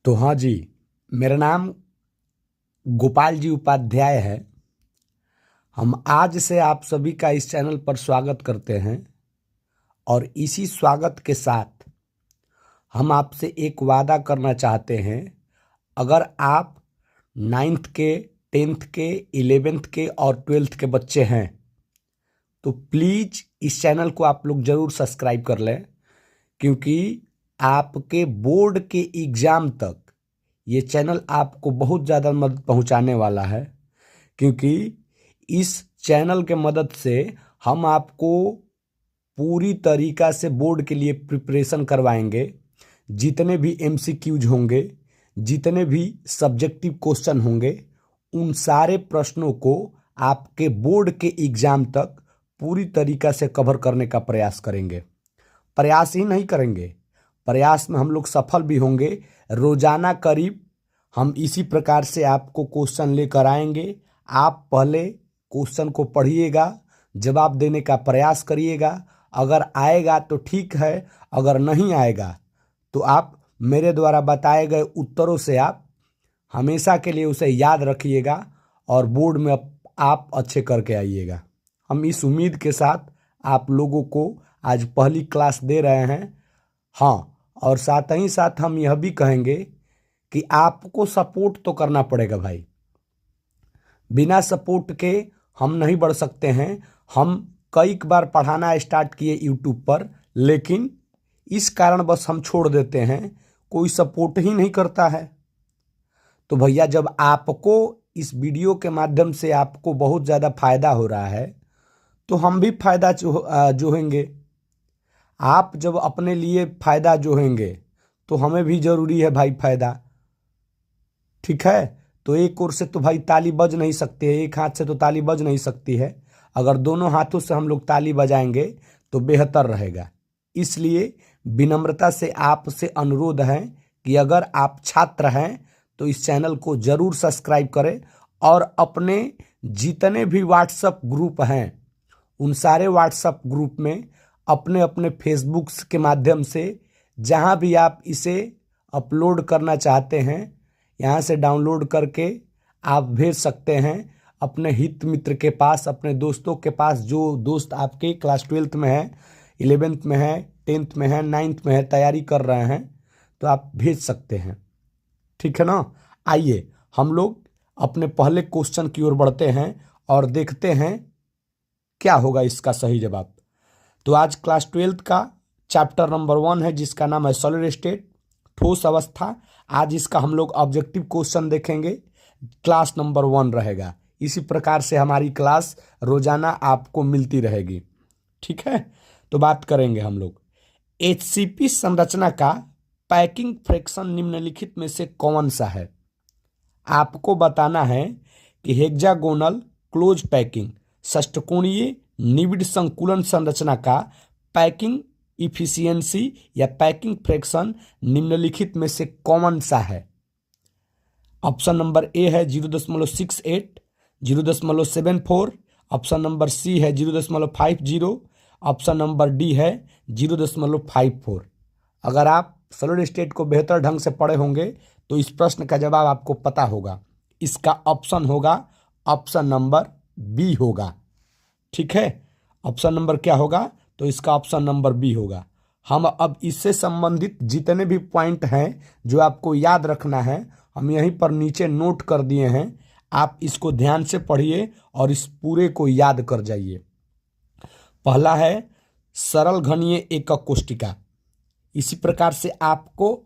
तो हाँ जी, मेरा नाम गोपाल जी उपाध्याय है। हम आज से आप सभी का इस चैनल पर स्वागत करते हैं और इसी स्वागत के साथ हम आपसे एक वादा करना चाहते हैं। अगर आप 9th के, 10th के, 11th के और 12th के बच्चे हैं तो प्लीज़ इस चैनल को आप लोग ज़रूर सब्सक्राइब कर लें, क्योंकि आपके बोर्ड के एग्ज़ाम तक ये चैनल आपको बहुत ज़्यादा मदद पहुंचाने वाला है। क्योंकि इस चैनल के मदद से हम आपको पूरी तरीक़ा से बोर्ड के लिए प्रिपरेशन करवाएंगे। जितने भी MCQs होंगे, जितने भी सब्जेक्टिव क्वेश्चन होंगे, उन सारे प्रश्नों को आपके बोर्ड के एग्ज़ाम तक पूरी तरीक़ा से कवर करने का प्रयास करेंगे। प्रयास ही नहीं करेंगे, प्रयास में हम लोग सफल भी होंगे। रोजाना करीब हम इसी प्रकार से आपको क्वेश्चन लेकर आएंगे। आप पहले क्वेश्चन को पढ़िएगा, जवाब देने का प्रयास करिएगा। अगर आएगा तो ठीक है, अगर नहीं आएगा तो आप मेरे द्वारा बताए गए उत्तरों से आप हमेशा के लिए उसे याद रखिएगा और बोर्ड में आप अच्छे करके आइएगा। हम इस उम्मीद के साथ आप लोगों को आज पहली क्लास दे रहे हैं। हाँ, और साथ ही साथ हम यह भी कहेंगे कि आपको सपोर्ट तो करना पड़ेगा भाई। बिना सपोर्ट के हम नहीं बढ़ सकते हैं। हम कई बार पढ़ाना स्टार्ट किए यूट्यूब पर, लेकिन इस कारण बस हम छोड़ देते हैं, कोई सपोर्ट ही नहीं करता है। तो भैया, जब आपको इस वीडियो के माध्यम से आपको बहुत ज़्यादा फायदा हो रहा है तो हम भी फायदा जोहेंगे। आप जब अपने लिए फायदा जोहेंगे तो हमें भी जरूरी है भाई फायदा। ठीक है, तो एक ओर से तो भाई ताली बज नहीं सकती है, एक हाथ से तो ताली बज नहीं सकती है। अगर दोनों हाथों से हम लोग ताली बजाएंगे तो बेहतर रहेगा। इसलिए विनम्रता से आपसे अनुरोध है कि अगर आप छात्र हैं तो इस चैनल को जरूर सब्सक्राइब करें और अपने जितने भी व्हाट्सएप ग्रुप हैं उन सारे व्हाट्सएप ग्रुप में अपने अपने फेसबुक के माध्यम से जहां भी आप इसे अपलोड करना चाहते हैं, यहां से डाउनलोड करके आप भेज सकते हैं अपने हित मित्र के पास, अपने दोस्तों के पास। जो दोस्त आपके क्लास 12th में है, 11th में है, 10th में है, 9th में है, तैयारी कर रहे हैं, तो आप भेज सकते हैं। ठीक है ना। आइए हम लोग अपने पहले क्वेश्चन की ओर बढ़ते हैं और देखते हैं क्या होगा इसका सही जवाब। तो आज क्लास 12th का चैप्टर नंबर 1 है जिसका नाम है सॉलिड स्टेट, ठोस अवस्था। आज इसका हम लोग ऑब्जेक्टिव क्वेश्चन देखेंगे। क्लास नंबर 1 रहेगा। इसी प्रकार से हमारी क्लास रोजाना आपको मिलती रहेगी। ठीक है, तो बात करेंगे हम लोग। HCP संरचना का पैकिंग फ्रैक्शन निम्नलिखित में से कौन सा है? आपको बताना है कि हेक्सागोनल क्लोज पैकिंग, षष्ठकोणीय निबिड़ संकुलन संरचना का पैकिंग इफिशियंसी या पैकिंग फ्रैक्शन निम्नलिखित में से कौन सा है? ऑप्शन नंबर ए है 0.68, 0.74। ऑप्शन नंबर सी है 0.50। ऑप्शन नंबर डी है 0.54। अगर आप सॉलिड स्टेट को बेहतर ढंग से पढ़े होंगे तो इस प्रश्न का जवाब आपको पता होगा। इसका ऑप्शन होगा, ऑप्शन नंबर बी होगा। ठीक है, ऑप्शन नंबर क्या होगा? तो इसका ऑप्शन नंबर बी होगा। हम अब इससे संबंधित जितने भी पॉइंट हैं जो आपको याद रखना है, हम यहीं पर नीचे नोट कर दिए हैं। आप इसको ध्यान से पढ़िए और इस पूरे को याद कर जाइए। पहला है सरल घनीय एकक कोष्टिका। इसी प्रकार से आपको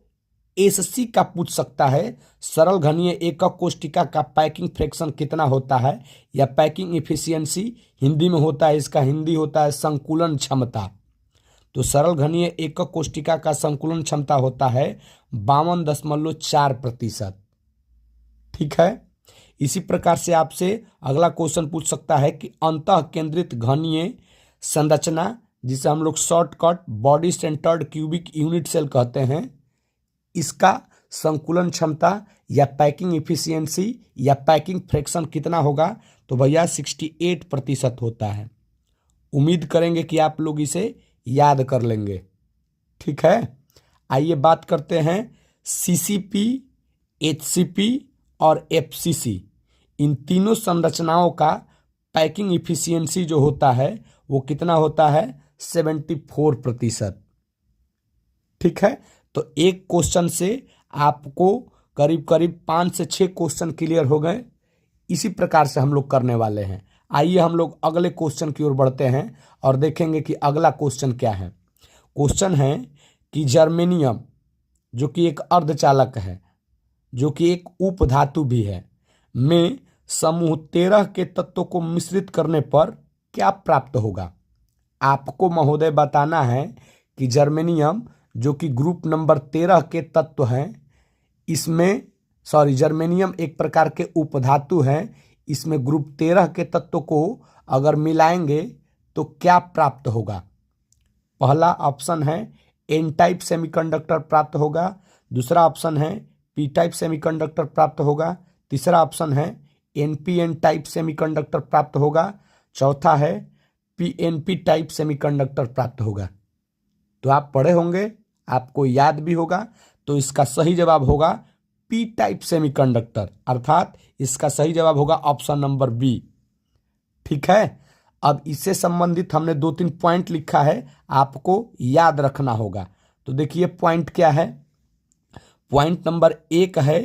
SC का पूछ सकता है, सरल घनीय एकक कोष्टिका का पैकिंग फ्रैक्शन कितना होता है या पैकिंग इफिशियंसी हिंदी में होता है, इसका हिंदी होता है संकुलन क्षमता। तो सरल घनीय एकक कोष्टिका का संकुलन क्षमता होता है 52.4%। ठीक है, इसी प्रकार से आपसे अगला क्वेश्चन पूछ सकता है कि अंतः केंद्रित घनीय संरचना, जिसे हम लोग shortcut body centred cubic unit cell कहते हैं, इसका संकुलन क्षमता या पैकिंग इफिशियंसी या पैकिंग फ्रैक्शन कितना होगा? तो भैया 68% होता है। उम्मीद करेंगे कि आप लोग इसे याद कर लेंगे। ठीक है, आइए बात करते हैं CCP HCP और FCC, इन तीनों संरचनाओं का पैकिंग इफिशियंसी जो होता है वो कितना होता है? 74%। ठीक है, तो एक क्वेश्चन से आपको करीब करीब 5 से 6 क्वेश्चन क्लियर हो गए। इसी प्रकार से हम लोग करने वाले हैं। आइए हम लोग अगले क्वेश्चन की ओर बढ़ते हैं और देखेंगे कि अगला क्वेश्चन क्या है। क्वेश्चन है कि जर्मेनियम, जो कि एक अर्धचालक है, जो कि एक उपधातु भी है, में समूह 13 के तत्वों को मिश्रित करने पर क्या प्राप्त होगा? आपको महोदय बताना है कि जर्मेनियम, जो कि ग्रुप नंबर 13 के तत्व हैं, इसमें जर्मेनियम एक प्रकार के उपधातु हैं, इसमें ग्रुप 13 के तत्वों को अगर मिलाएंगे तो क्या प्राप्त होगा? पहला ऑप्शन है एन टाइप सेमीकंडक्टर प्राप्त होगा, दूसरा ऑप्शन है पी टाइप सेमीकंडक्टर प्राप्त होगा, तीसरा ऑप्शन है एनपीएन टाइप सेमीकंडक्टर प्राप्त होगा, चौथा है पीएनपी टाइप सेमीकंडक्टर प्राप्त होगा। तो आप पढ़े होंगे, आपको याद भी होगा, तो इसका सही जवाब होगा पी टाइप सेमीकंडक्टर, अर्थात इसका सही जवाब होगा ऑप्शन नंबर बी। ठीक है, अब इससे संबंधित हमने 2-3 पॉइंट लिखा है, आपको याद रखना होगा। तो देखिए पॉइंट क्या है। पॉइंट नंबर 1 है,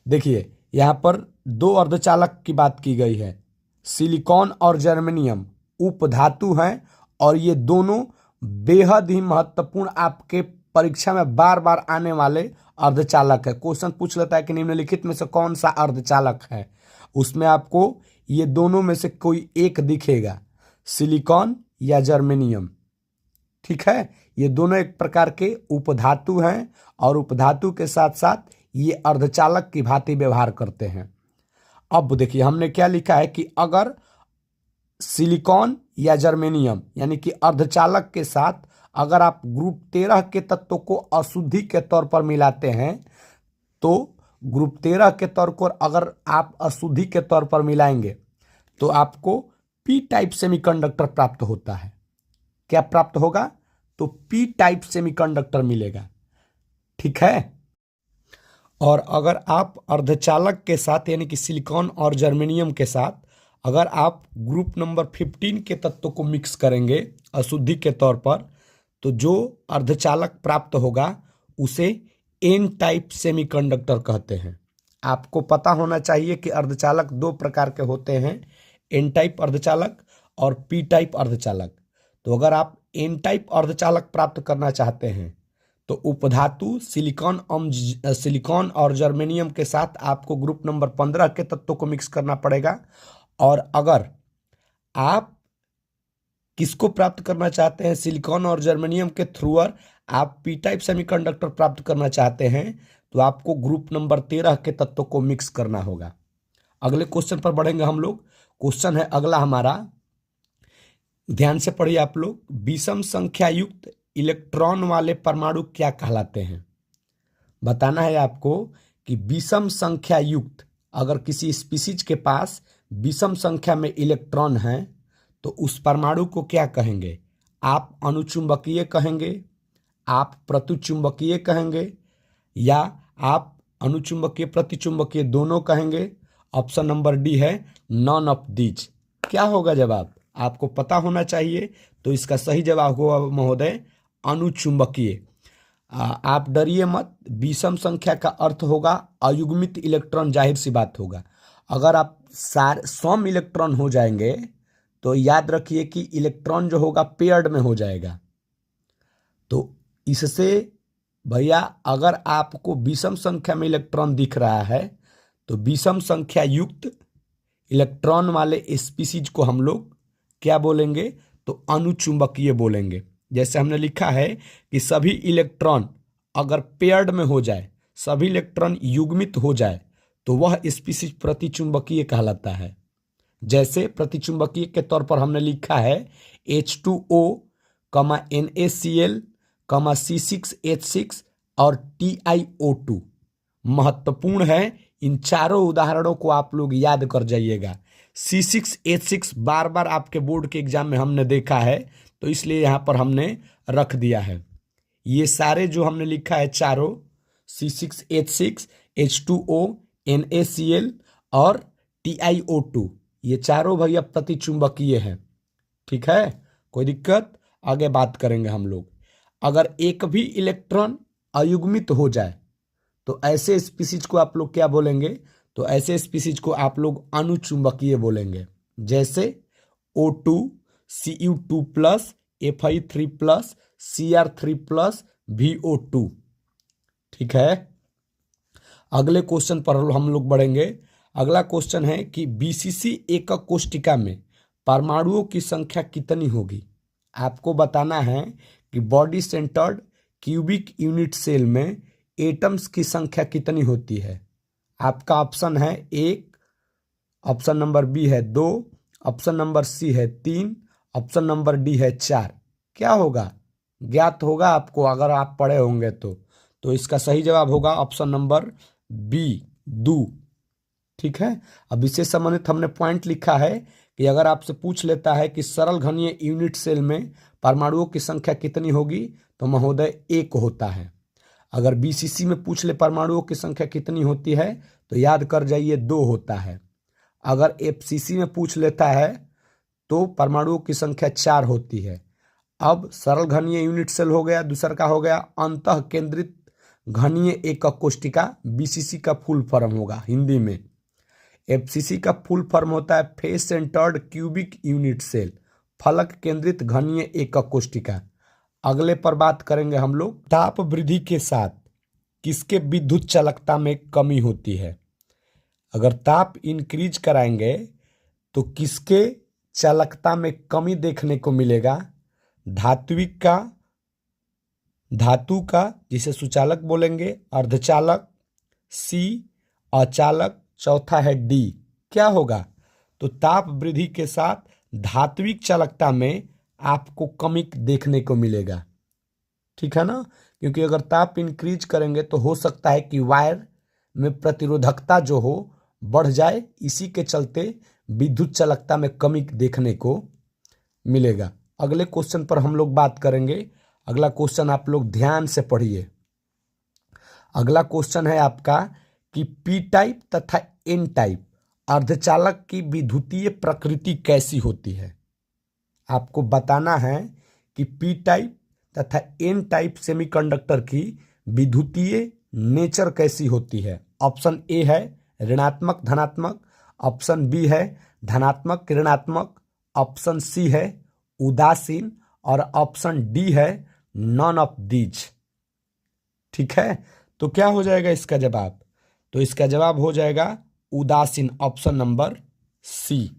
देखिए यहां पर 2 अर्धचालक की बात की गई है। सिलिकॉन और जर्मेनियम उपधातु हैं और ये दोनों बेहद ही महत्वपूर्ण आपके परीक्षा में बार बार आने वाले अर्धचालक है। क्वेश्चन पूछ लेता है कि निम्नलिखित में से कौन सा अर्धचालक है, उसमें आपको ये दोनों में से कोई एक दिखेगा, सिलिकॉन या जर्मेनियम। ठीक है, ये दोनों एक प्रकार के उपधातु हैं और उपधातु के साथ साथ ये अर्धचालक की भांति व्यवहार करते हैं। अब देखिए हमने क्या लिखा है कि अगर सिलिकॉन या जर्मेनियम यानी कि अर्धचालक के साथ अगर आप ग्रुप 13 के तत्वों को अशुद्धि के तौर पर मिलाते हैं, तो ग्रुप 13 के तौर पर अगर आप अशुद्धि के तौर पर मिलाएंगे तो आपको पी टाइप सेमीकंडक्टर प्राप्त होता है। क्या प्राप्त होगा? तो पी टाइप सेमीकंडक्टर मिलेगा। ठीक है, और अगर आप अर्धचालक के साथ यानी कि सिलिकॉन और जर्मेनियम के साथ अगर आप ग्रुप नंबर 15 के तत्वों को मिक्स करेंगे अशुद्धि के तौर पर, तो जो अर्धचालक प्राप्त होगा उसे एन टाइप सेमीकंडक्टर कहते हैं। आपको पता होना चाहिए कि अर्धचालक 2 प्रकार के होते हैं, एन टाइप अर्धचालक और पी टाइप अर्धचालक। तो अगर आप एन टाइप अर्धचालक प्राप्त करना चाहते हैं तो उपधातु सिलिकॉन और जर्मेनियम के साथ आपको ग्रुप नंबर 15 के तत्वों को मिक्स करना पड़ेगा। और अगर आप किसको प्राप्त करना चाहते हैं, सिलिकॉन और जर्मेनियम के थ्रूअर आप पी टाइप सेमीकंडक्टर प्राप्त करना चाहते हैं, तो आपको ग्रुप नंबर 13 के तत्वों को मिक्स करना होगा। अगले क्वेश्चन पर बढ़ेंगे हम लोग। क्वेश्चन है अगला हमारा, ध्यान से पढ़िए आप लोग। विषम संख्या युक्त इलेक्ट्रॉन वाले परमाणु क्या कहलाते हैं? बताना है आपको कि विषम संख्या युक्त, अगर किसी स्पीसीज के पास विषम संख्या में इलेक्ट्रॉन है तो उस परमाणु को क्या कहेंगे? आप अणुचुंबकीय कहेंगे, आप प्रतिचुंबकीय कहेंगे, या आप अणुचुंबकीय प्रतिचुंबकीय दोनों कहेंगे? ऑप्शन नंबर डी है नॉन ऑफ दीज। क्या होगा जवाब? आपको पता होना चाहिए। तो इसका सही जवाब होगा महोदय अणुचुंबकीय। आप डरिए मत, विषम संख्या का अर्थ होगा अयुग्मित इलेक्ट्रॉन, जाहिर सी बात होगा। अगर आप सम इलेक्ट्रॉन हो जाएंगे तो याद रखिए कि इलेक्ट्रॉन जो होगा पेयर्ड में हो जाएगा। तो इससे भैया अगर आपको विषम संख्या में इलेक्ट्रॉन दिख रहा है तो विषम संख्या युक्त इलेक्ट्रॉन वाले स्पीसीज को हम लोग क्या बोलेंगे? तो अणुचुंबकीय बोलेंगे। जैसे हमने लिखा है कि सभी इलेक्ट्रॉन अगर पेयर्ड में हो जाए, सभी इलेक्ट्रॉन युग्मित हो जाए तो वह स्पीसीज प्रतिचुंबकीय कहलाता है। जैसे प्रतिचुंबकीय के तौर पर हमने लिखा है H2O, NaCl, C6H6 और TiO2। महत्वपूर्ण है, इन चारों उदाहरणों को आप लोग याद कर जाइएगा। C6H6 बार बार आपके बोर्ड के एग्जाम में हमने देखा है, तो इसलिए यहाँ पर हमने रख दिया है। ये सारे जो हमने लिखा है चारों, C6H6, H2O, NaCl और TiO2, ये चारों भैया प्रतिचुंबकीय हैं। ठीक है, कोई दिक्कत? आगे बात करेंगे हम लोग। अगर एक भी इलेक्ट्रॉन अयुग्मित हो जाए तो ऐसे स्पीसीज को आप लोग क्या बोलेंगे? तो ऐसे स्पीसीज को आप लोग अनुचुंबकीय बोलेंगे। जैसे O2, Cu2 plus, Fe3 plus, Cr3 plus, VO2। ठीक है, अगले क्वेश्चन पर हम लोग बढ़ेंगे। अगला क्वेश्चन है कि बीसीसी एकक कोष्टिका में परमाणुओं की संख्या कितनी होगी? आपको बताना है कि body centred cubic unit cell में एटम्स की संख्या कितनी होती है। आपका ऑप्शन है 1, ऑप्शन नंबर बी है 2, ऑप्शन नंबर सी है 3, ऑप्शन नंबर डी है 4। क्या होगा? ज्ञात होगा आपको अगर आप पढ़े होंगे तो इसका सही जवाब होगा ऑप्शन नंबर बी, 2। ठीक है, अब इससे संबंधित हमने पॉइंट लिखा है कि अगर आपसे पूछ लेता है कि सरल घनीय यूनिट सेल में परमाणुओं की संख्या कितनी होगी, तो महोदय 1 होता है। अगर बीसीसी में पूछ ले परमाणुओं की संख्या कितनी होती है, तो याद कर जाइए 2 होता है। अगर एफसीसी में पूछ लेता है तो परमाणुओं की संख्या 4 होती है। अब सरल घनीय यूनिट सेल हो गया, दूसरा का हो गया अंतः केंद्रित घनीय एकक कोष्टिका, बीसीसी का फुल फॉर्म होगा हिंदी में। एफसीसी का फुल फॉर्म होता है face centred cubic unit cell, फलक केंद्रित घनीय एकक कोष्टिका। अगले पर बात करेंगे हम लोग, ताप वृद्धि के साथ किसके विद्युत चालकता में कमी होती है? अगर ताप इंक्रीज कराएंगे तो किसके चालकता में कमी देखने को मिलेगा? धात्विक का, धातु का जिसे सुचालक बोलेंगे, अर्धचालक, सी अचालक, चौथा है डी। क्या होगा? तो ताप वृद्धि के साथ धात्विक चालकता में आपको कमी देखने को मिलेगा। ठीक है ना, क्योंकि अगर ताप इंक्रीज करेंगे तो हो सकता है कि वायर में प्रतिरोधकता जो हो बढ़ जाए, इसी के चलते विद्युत चालकता में कमी देखने को मिलेगा। अगले क्वेश्चन पर हम लोग बात करेंगे। अगला क्वेश्चन आप लोग ध्यान से पढ़िए। अगला क्वेश्चन है आपका कि पी टाइप तथा एन टाइप अर्धचालक की विद्युतीय प्रकृति कैसी होती है? आपको बताना है कि पी टाइप तथा एन टाइप सेमीकंडक्टर की विद्युतीय नेचर कैसी होती है। ऑप्शन ए है ऋणात्मक धनात्मक, ऑप्शन बी है धनात्मक ऋणात्मक, ऑप्शन सी है उदासीन और ऑप्शन डी है नॉन ऑफ दीज। ठीक है, तो क्या हो जाएगा इसका जवाब? तो इसका जवाब हो जाएगा उदासीन, ऑप्शन नंबर सी।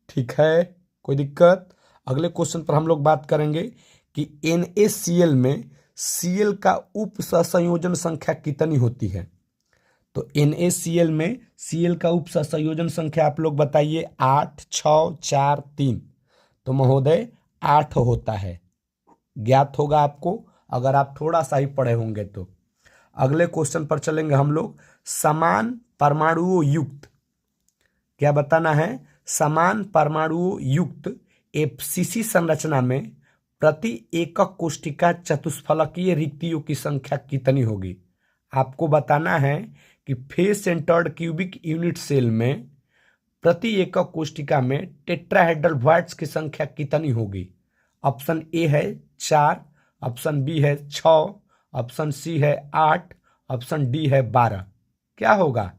ठीक है, कोई दिक्कत? अगले क्वेश्चन पर हम लोग बात करेंगे कि NaCl में Cl का उप सहसंयोजन संख्या कितनी होती है? तो NaCl में Cl का उप सहसंयोजन संख्या आप लोग बताइए। 8, 6, 4, 3। तो महोदय 8 होता है। ज्ञात होगा आपको अगर आप थोड़ा सा ही पढ़े होंगे तो। अगले क्वेश्चन पर चलेंगे हम लोग। समान परमाणुओं युक्त, क्या बताना है? समान परमाणुओं युक्त एफसीसी संरचना में प्रति एकक कोष्टिका चतुष्फलकीय रिक्तियों की संख्या कितनी होगी? आपको बताना है कि face centred cubic unit cell में प्रति एकक कोष्टिका में टेट्राहेड्रल वॉइड्स की संख्या कितनी होगी? ऑप्शन ए है 4, ऑप्शन बी है 6, ऑप्शन सी है 8, ऑप्शन डी है 12। क्या होगा?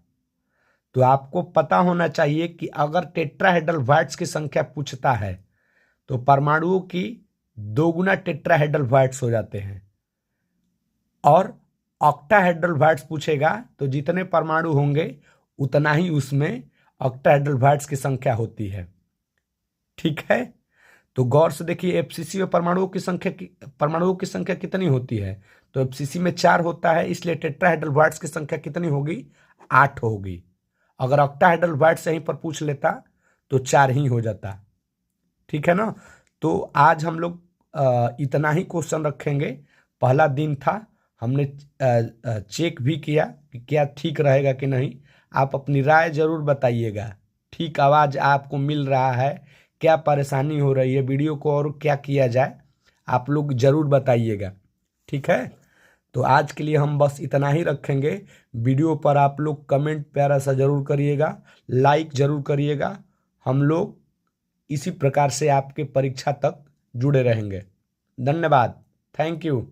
तो आपको पता होना चाहिए कि अगर टेट्राहेड्रल वॉइड्स की संख्या पूछता है तो परमाणुओं की 2 गुना टेट्राहेड्रल वॉइड्स हो जाते हैं, और ऑक्टाहेड्रल वॉइड्स पूछेगा तो जितने परमाणु होंगे उतना ही उसमें ऑक्टाहेड्रल वॉइड्स की संख्या होती है। ठीक है, तो गौर से देखिए एफसीसी में परमाणुओं की संख्या कितनी होती है? तो एफसीसी में 4 होता है, इसलिए टेट्राहेड्रल वॉइड्स की संख्या कितनी होगी? 8 होगी। अगर ऑक्टाहेड्रल वॉइड्स यहीं पर पूछ लेता तो 4 ही हो जाता। ठीक है ना, तो आज हम लोग इतना ही क्वेश्चन रखेंगे। पहला दिन था, हमने चेक भी किया कि क्या ठीक रहेगा कि नहीं। आप अपनी राय जरूर बताइएगा। ठीक आवाज़ आपको मिल रहा है? क्या परेशानी हो रही है? वीडियो को और क्या किया जाए आप लोग जरूर बताइएगा। ठीक है, तो आज के लिए हम बस इतना ही रखेंगे। वीडियो पर आप लोग कमेंट प्यारा सा ज़रूर करिएगा, लाइक ज़रूर करिएगा। हम लोग इसी प्रकार से आपके परीक्षा तक जुड़े रहेंगे। धन्यवाद। Thank you.